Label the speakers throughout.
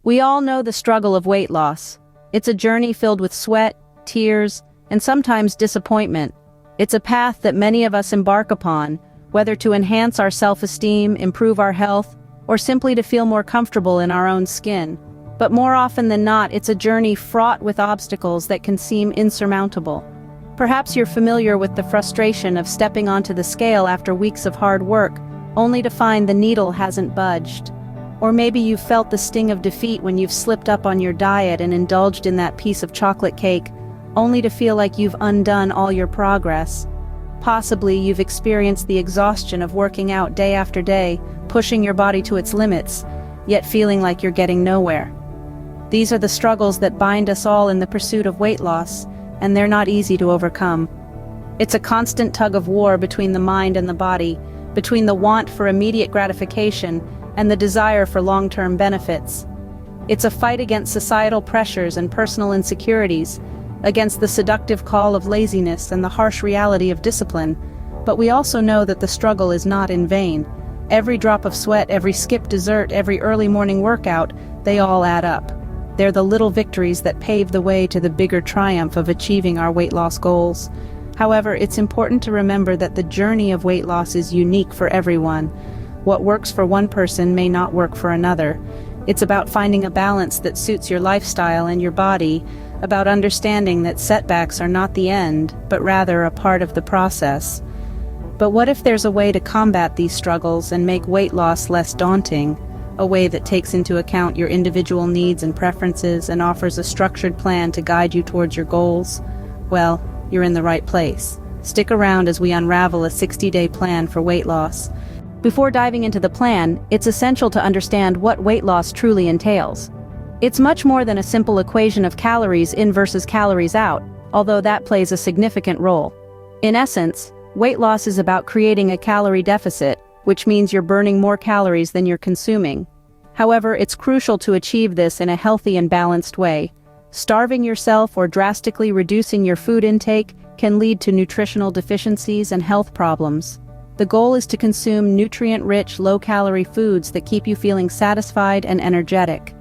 Speaker 1: We all know the struggle of weight loss. It's a journey filled with sweat, tears, and sometimes disappointment. It's a path that many of us embark upon, whether to enhance our self-esteem, improve our health, or simply to feel more comfortable in our own skin. But more often than not, it's a journey fraught with obstacles that can seem insurmountable. Perhaps you're familiar with the frustration of stepping onto the scale after weeks of hard work, only to find the needle hasn't budged. Or maybe you've felt the sting of defeat when you've slipped up on your diet and indulged in that piece of chocolate cake, only to feel like you've undone all your progress. Possibly you've experienced the exhaustion of working out day after day, pushing your body to its limits, yet feeling like you're getting nowhere. These are the struggles that bind us all in the pursuit of weight loss, and they're not easy to overcome. It's a constant tug of war between the mind and the body, between the want for immediate gratification and the desire for long-term benefits. It's a fight against societal pressures and personal insecurities, against the seductive call of laziness and the harsh reality of discipline. But we also know that the struggle is not in vain. Every drop of sweat, every skipped dessert, every early morning workout, they all add up. They're the little victories that pave the way to the bigger triumph of achieving our weight loss goals. However, it's important to remember that the journey of weight loss is unique for everyone. What works for one person may not work for another. It's about finding a balance that suits your lifestyle and your body, about understanding that setbacks are not the end, but rather a part of the process. But what if there's a way to combat these struggles and make weight loss less daunting? A way that takes into account your individual needs and preferences and offers a structured plan to guide you towards your goals? Well, you're in the right place. Stick around as we unravel a 60-day plan for weight loss. Before diving into the plan, it's essential to understand what weight loss truly entails. It's much more than a simple equation of calories in versus calories out, although that plays a significant role. In essence, weight loss is about creating a calorie deficit, which means you're burning more calories than you're consuming. However, it's crucial to achieve this in a healthy and balanced way. Starving yourself or drastically reducing your food intake can lead to nutritional deficiencies and health problems. The goal is to consume nutrient-rich, low-calorie foods that keep you feeling satisfied and energetic.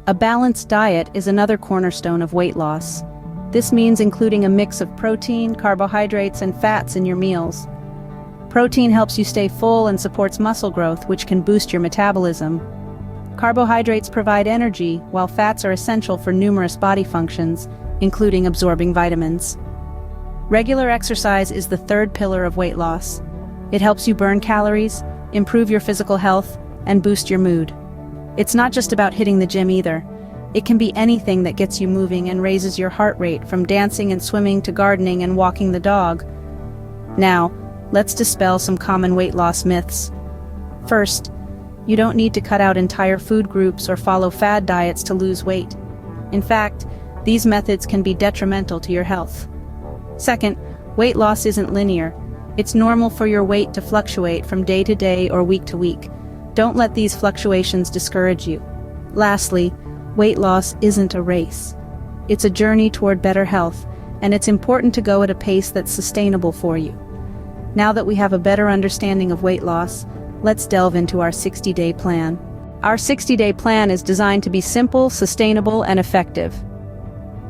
Speaker 1: A balanced diet is another cornerstone of weight loss. This means including a mix of protein, carbohydrates, and fats in your meals. Protein helps you stay full and supports muscle growth, which can boost your metabolism. Carbohydrates provide energy, while fats are essential for numerous body functions, including absorbing vitamins. Regular exercise is the third pillar of weight loss. It helps you burn calories, improve your physical health, and boost your mood. It's not just about hitting the gym either. It can be anything that gets you moving and raises your heart rate, from dancing and swimming to gardening and walking the dog. Now, let's dispel some common weight loss myths. First, you don't need to cut out entire food groups or follow fad diets to lose weight. In fact, these methods can be detrimental to your health. Second, weight loss isn't linear. It's normal for your weight to fluctuate from day to day or week to week. Don't let these fluctuations discourage you. Lastly, weight loss isn't a race. It's a journey toward better health, and it's important to go at a pace that's sustainable for you. Now that we have a better understanding of weight loss, let's delve into our 60-day plan. Our 60-day plan is designed to be simple, sustainable, and effective.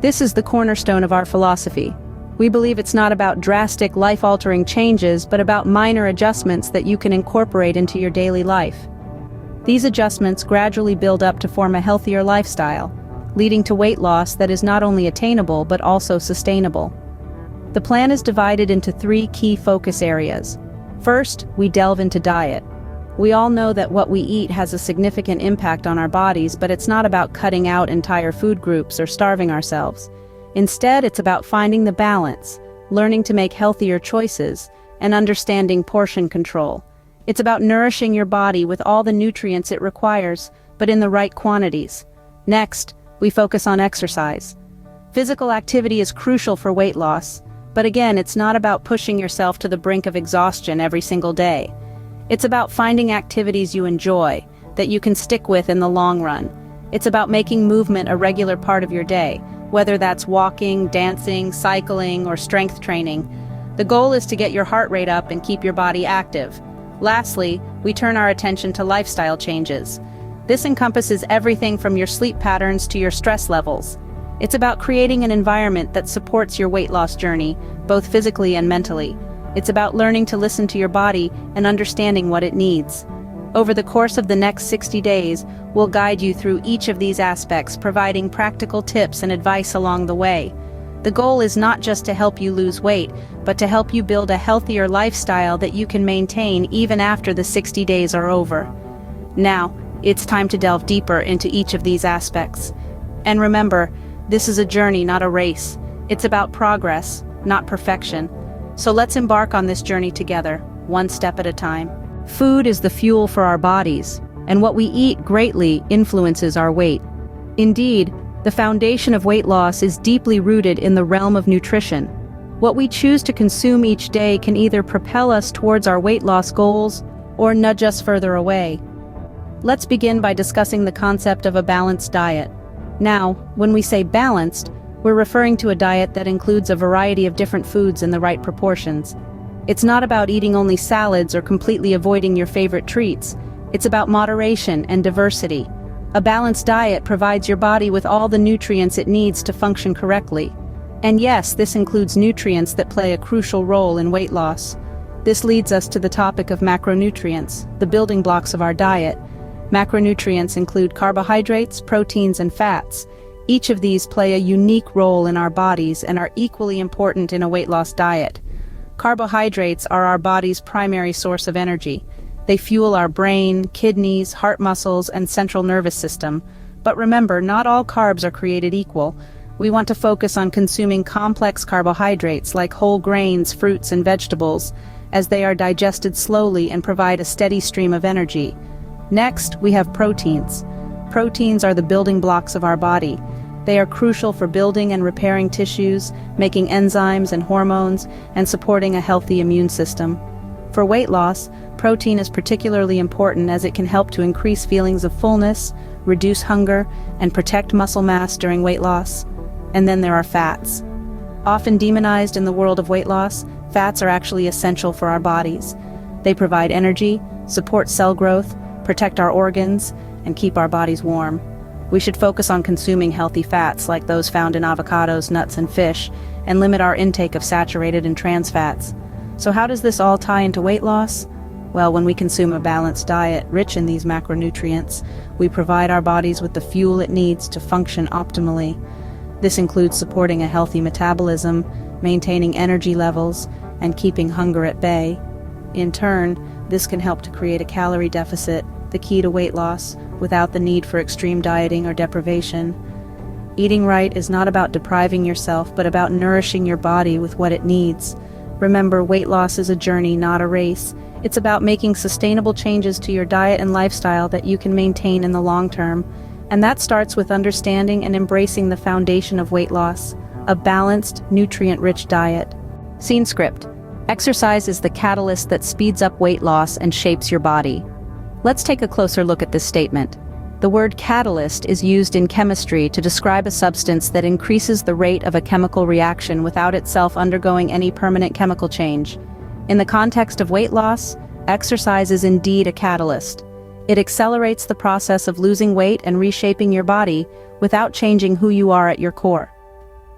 Speaker 1: This is the cornerstone of our philosophy. We believe it's not about drastic, life-altering changes, but about minor adjustments that you can incorporate into your daily life. These adjustments gradually build up to form a healthier lifestyle, leading to weight loss that is not only attainable but also sustainable. The plan is divided into 3 key focus areas. First, we delve into diet. We all know that what we eat has a significant impact on our bodies, but it's not about cutting out entire food groups or starving ourselves. Instead, it's about finding the balance, learning to make healthier choices, and understanding portion control. It's about nourishing your body with all the nutrients it requires, but in the right quantities. Next, we focus on exercise. Physical activity is crucial for weight loss, but again, it's not about pushing yourself to the brink of exhaustion every single day. It's about finding activities you enjoy, that you can stick with in the long run. It's about making movement a regular part of your day, whether that's walking, dancing, cycling, or strength training. The goal is to get your heart rate up and keep your body active. Lastly, we turn our attention to lifestyle changes. This encompasses everything from your sleep patterns to your stress levels. It's about creating an environment that supports your weight loss journey, both physically and mentally. It's about learning to listen to your body and understanding what it needs. Over the course of the next 60 days, we'll guide you through each of these aspects, providing practical tips and advice along the way. The goal is not just to help you lose weight, but to help you build a healthier lifestyle that you can maintain even after the 60 days are over. Now, it's time to delve deeper into each of these aspects. And remember, this is a journey, not a race. It's about progress, not perfection. So let's embark on this journey together, one step at a time. Food is the fuel for our bodies, and what we eat greatly influences our weight. Indeed, the foundation of weight loss is deeply rooted in the realm of nutrition. What we choose to consume each day can either propel us towards our weight loss goals or nudge us further away. Let's begin by discussing the concept of a balanced diet. Now, when we say balanced, we're referring to a diet that includes a variety of different foods in the right proportions. It's not about eating only salads or completely avoiding your favorite treats. It's about moderation and diversity. A balanced diet provides your body with all the nutrients it needs to function correctly. And yes, this includes nutrients that play a crucial role in weight loss. This leads us to the topic of macronutrients, the building blocks of our diet. Macronutrients include carbohydrates, proteins, and fats. Each of these play a unique role in our bodies and are equally important in a weight loss diet. Carbohydrates are our body's primary source of energy. They fuel our brain, kidneys, heart muscles, and central nervous system. But remember, not all carbs are created equal. We want to focus on consuming complex carbohydrates like whole grains, fruits, and vegetables, as they are digested slowly and provide a steady stream of energy. Next, we have proteins. Proteins are the building blocks of our body. They are crucial for building and repairing tissues, making enzymes and hormones, and supporting a healthy immune system. For weight loss, protein is particularly important as it can help to increase feelings of fullness, reduce hunger, and protect muscle mass during weight loss. And then there are fats. Often demonized in the world of weight loss, fats are actually essential for our bodies. They provide energy, support cell growth, protect our organs, and keep our bodies warm. We should focus on consuming healthy fats like those found in avocados, nuts, and fish, and limit our intake of saturated and trans fats. So how does this all tie into weight loss? Well, when we consume a balanced diet rich in these macronutrients, we provide our bodies with the fuel it needs to function optimally. This includes supporting a healthy metabolism, maintaining energy levels, and keeping hunger at bay. In turn, this can help to create a calorie deficit, the key to weight loss, without the need for extreme dieting or deprivation. Eating right is not about depriving yourself, but about nourishing your body with what it needs. Remember, weight loss is a journey, not a race. It's about making sustainable changes to your diet and lifestyle that you can maintain in the long term. And that starts with understanding and embracing the foundation of weight loss, a balanced, nutrient-rich diet. Scene script. Exercise is the catalyst that speeds up weight loss and shapes your body. Let's take a closer look at this statement. The word catalyst is used in chemistry to describe a substance that increases the rate of a chemical reaction without itself undergoing any permanent chemical change. In the context of weight loss, exercise is indeed a catalyst. It accelerates the process of losing weight and reshaping your body without changing who you are at your core.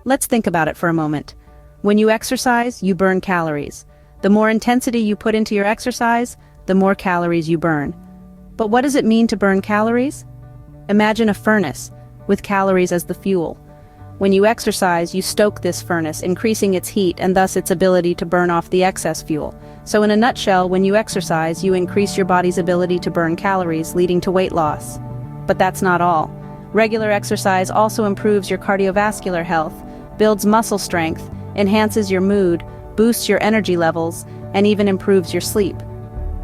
Speaker 1: Let's think about it for a moment. When you exercise, you burn calories. The more intensity you put into your exercise, the more calories you burn. But what does it mean to burn calories? Imagine a furnace, with calories as the fuel. When you exercise, you stoke this furnace, increasing its heat and thus its ability to burn off the excess fuel. So in a nutshell, when you exercise, you increase your body's ability to burn calories, leading to weight loss. But that's not all. Regular exercise also improves your cardiovascular health, builds muscle strength, enhances your mood, boosts your energy levels, and even improves your sleep.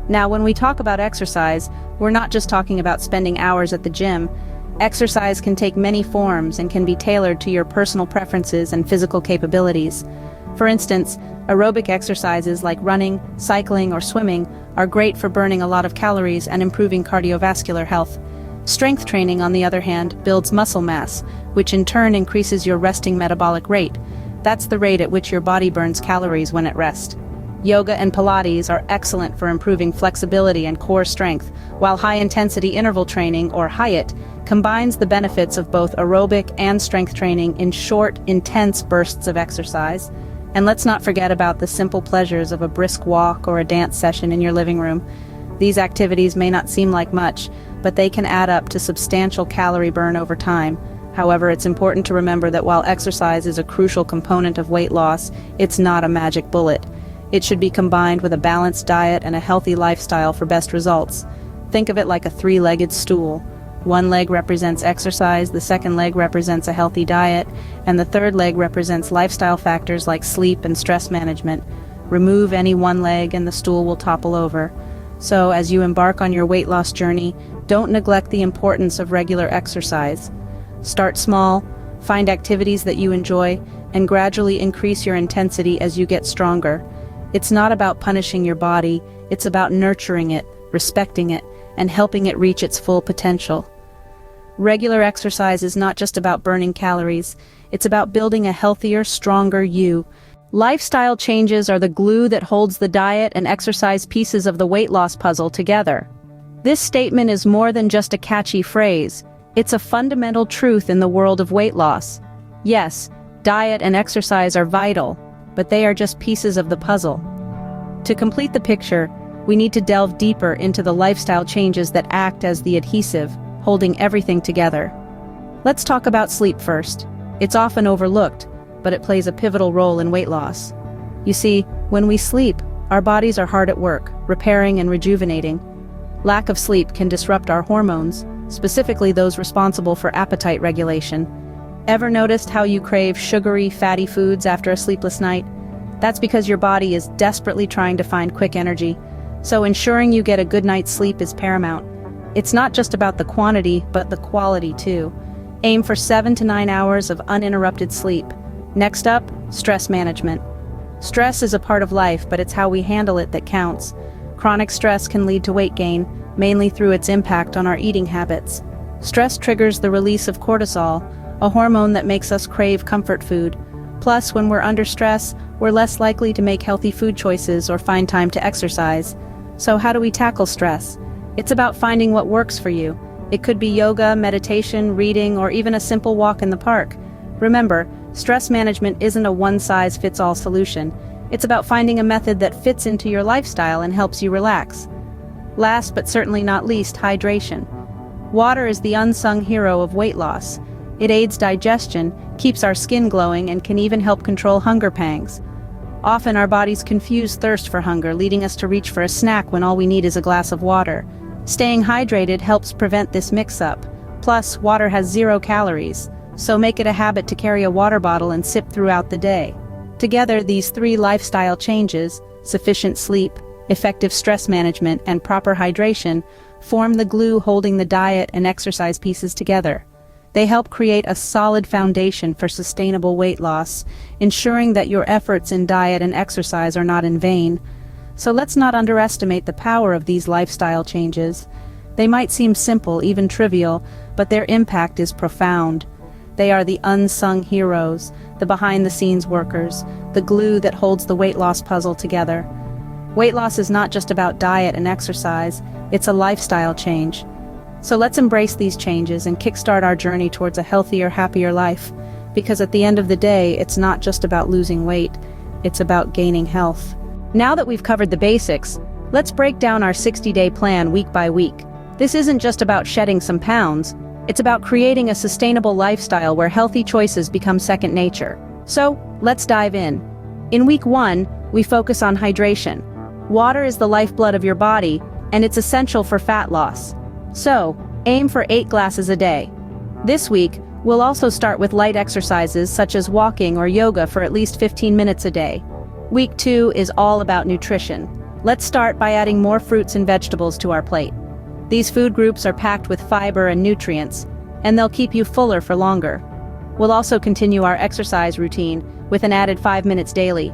Speaker 1: Now, when we talk about exercise, we're not just talking about spending hours at the gym. Exercise can take many forms and can be tailored to your personal preferences and physical capabilities. For instance, aerobic exercises like running, cycling, or swimming are great for burning a lot of calories and improving cardiovascular health. Strength training, on the other hand, builds muscle mass, which in turn increases your resting metabolic rate. That's the rate at which your body burns calories when at rest. Yoga and Pilates are excellent for improving flexibility and core strength, while high-intensity interval training, or HIIT, combines the benefits of both aerobic and strength training in short, intense bursts of exercise. And let's not forget about the simple pleasures of a brisk walk or a dance session in your living room. These activities may not seem like much, but they can add up to substantial calorie burn over time. However, it's important to remember that while exercise is a crucial component of weight loss, it's not a magic bullet. It should be combined with a balanced diet and a healthy lifestyle for best results. Think of it like a three-legged stool. One leg represents exercise, the second leg represents a healthy diet, and the third leg represents lifestyle factors like sleep and stress management. Remove any one leg and the stool will topple over. So, as you embark on your weight loss journey, don't neglect the importance of regular exercise. Start small, find activities that you enjoy, and gradually increase your intensity as you get stronger. It's not about punishing your body, it's about nurturing it, respecting it, and helping it reach its full potential. Regular exercise is not just about burning calories, it's about building a healthier, stronger you. Lifestyle changes are the glue that holds the diet and exercise pieces of the weight loss puzzle together. This statement is more than just a catchy phrase, it's a fundamental truth in the world of weight loss. Yes, diet and exercise are vital, but they are just pieces of the puzzle. To complete the picture, we need to delve deeper into the lifestyle changes that act as the adhesive, holding everything together. Let's talk about sleep first. It's often overlooked, but it plays a pivotal role in weight loss. You see, when we sleep, our bodies are hard at work, repairing and rejuvenating. Lack of sleep can disrupt our hormones, specifically those responsible for appetite regulation. Ever noticed how you crave sugary, fatty foods after a sleepless night? That's because your body is desperately trying to find quick energy. So ensuring you get a good night's sleep is paramount. It's not just about the quantity, but the quality too. Aim for 7 to 9 hours of uninterrupted sleep. Next up, stress management. Stress is a part of life, but it's how we handle it that counts. Chronic stress can lead to weight gain, mainly through its impact on our eating habits. Stress triggers the release of cortisol, a hormone that makes us crave comfort food. Plus, when we're under stress, we're less likely to make healthy food choices or find time to exercise. So how do we tackle stress? It's about finding what works for you. It could be yoga, meditation, reading, or even a simple walk in the park. Remember, stress management isn't a one-size-fits-all solution. It's about finding a method that fits into your lifestyle and helps you relax. Last but certainly not least, hydration. Water is the unsung hero of weight loss. It aids digestion, keeps our skin glowing, and can even help control hunger pangs. Often our bodies confuse thirst for hunger, leading us to reach for a snack when all we need is a glass of water. Staying hydrated helps prevent this mix-up. Plus, water has 0 calories, so make it a habit to carry a water bottle and sip throughout the day. Together, these 3 lifestyle changes, sufficient sleep, effective stress management, and proper hydration, form the glue holding the diet and exercise pieces together. They help create a solid foundation for sustainable weight loss, ensuring that your efforts in diet and exercise are not in vain. So let's not underestimate the power of these lifestyle changes. They might seem simple, even trivial, but their impact is profound. They are the unsung heroes, the behind-the-scenes workers, the glue that holds the weight loss puzzle together. Weight loss is not just about diet and exercise, it's a lifestyle change. So let's embrace these changes and kickstart our journey towards a healthier, happier life. Because at the end of the day, it's not just about losing weight, it's about gaining health. Now that we've covered the basics, let's break down our 60-day plan week by week. This isn't just about shedding some pounds, it's about creating a sustainable lifestyle where healthy choices become second nature. So, let's dive in. In week 1, we focus on hydration. Water is the lifeblood of your body, and it's essential for fat loss. So, aim for 8 glasses a day. This week, we'll also start with light exercises such as walking or yoga for at least 15 minutes a day. Week 2 is all about nutrition. Let's start by adding more fruits and vegetables to our plate. These food groups are packed with fiber and nutrients, and they'll keep you fuller for longer. We'll also continue our exercise routine with an added 5 minutes daily.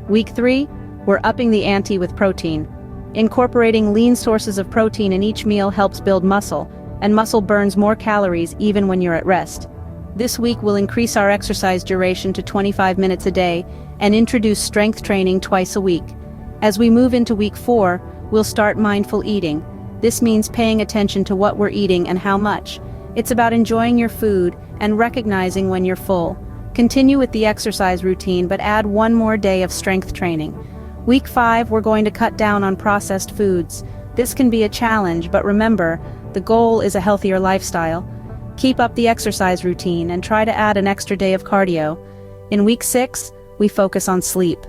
Speaker 1: Week 3, we're upping the ante with protein. Incorporating lean sources of protein in each meal helps build muscle, and muscle burns more calories even when you're at rest. This week we'll increase our exercise duration to 25 minutes a day and introduce strength training twice a week. As we move into week 4, we'll start mindful eating. This means paying attention to what we're eating and how much. It's about enjoying your food and recognizing when you're full. Continue with the exercise routine, but add one more day of strength training. Week 5, we're going to cut down on processed foods. This can be a challenge, but remember, the goal is a healthier lifestyle. Keep up the exercise routine and try to add an extra day of cardio. In week 6, we focus on sleep.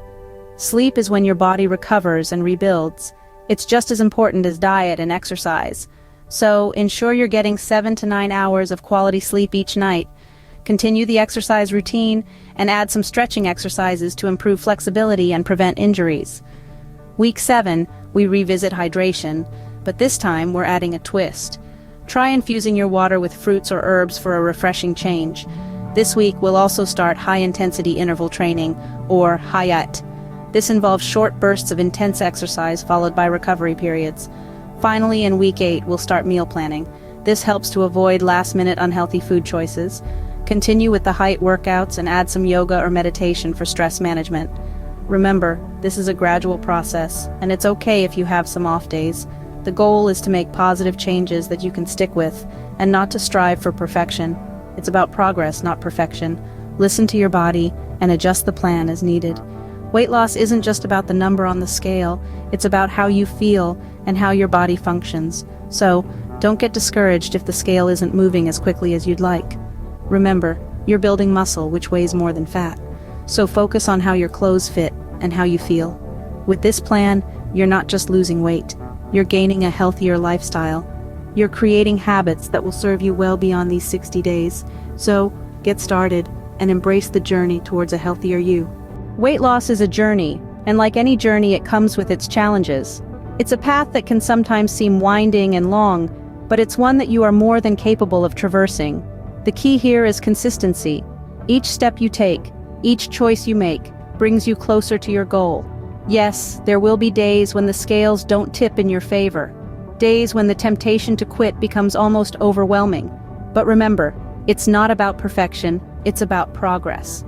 Speaker 1: Sleep is when your body recovers and rebuilds. It's just as important as diet and exercise. So, ensure you're getting 7 to 9 hours of quality sleep each night. Continue the exercise routine and add some stretching exercises to improve flexibility and prevent injuries. Week 7, we revisit hydration, but this time we're adding a twist. Try infusing your water with fruits or herbs for a refreshing change. This week we'll also start high-intensity interval training, or HIIT. This involves short bursts of intense exercise followed by recovery periods. Finally, in week 8, we'll start meal planning. This helps to avoid last-minute unhealthy food choices. Continue with the HIIT workouts and add some yoga or meditation for stress management. Remember, this is a gradual process, and it's okay if you have some off days. The goal is to make positive changes that you can stick with, and not to strive for perfection. It's about progress, not perfection. Listen to your body and adjust the plan as needed. Weight loss isn't just about the number on the scale, it's about how you feel and how your body functions. So, don't get discouraged if the scale isn't moving as quickly as you'd like. Remember, you're building muscle, which weighs more than fat. So focus on how your clothes fit and how you feel. With this plan, you're not just losing weight, you're gaining a healthier lifestyle. You're creating habits that will serve you well beyond these 60 days. So, get started and embrace the journey towards a healthier you. Weight loss is a journey, and like any journey, it comes with its challenges. It's a path that can sometimes seem winding and long, but it's one that you are more than capable of traversing. The key here is consistency. Each step you take, each choice you make, brings you closer to your goal. Yes, there will be days when the scales don't tip in your favor. Days when the temptation to quit becomes almost overwhelming. But remember, it's not about perfection, it's about progress.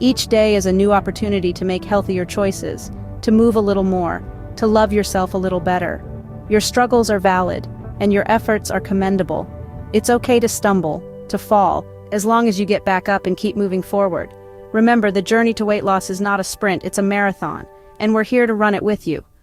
Speaker 1: Each day is a new opportunity to make healthier choices, to move a little more, to love yourself a little better. Your struggles are valid, and your efforts are commendable. It's okay to stumble, to fall, as long as you get back up and keep moving forward. Remember, the journey to weight loss is not a sprint, it's a marathon, and we're here to run it with you.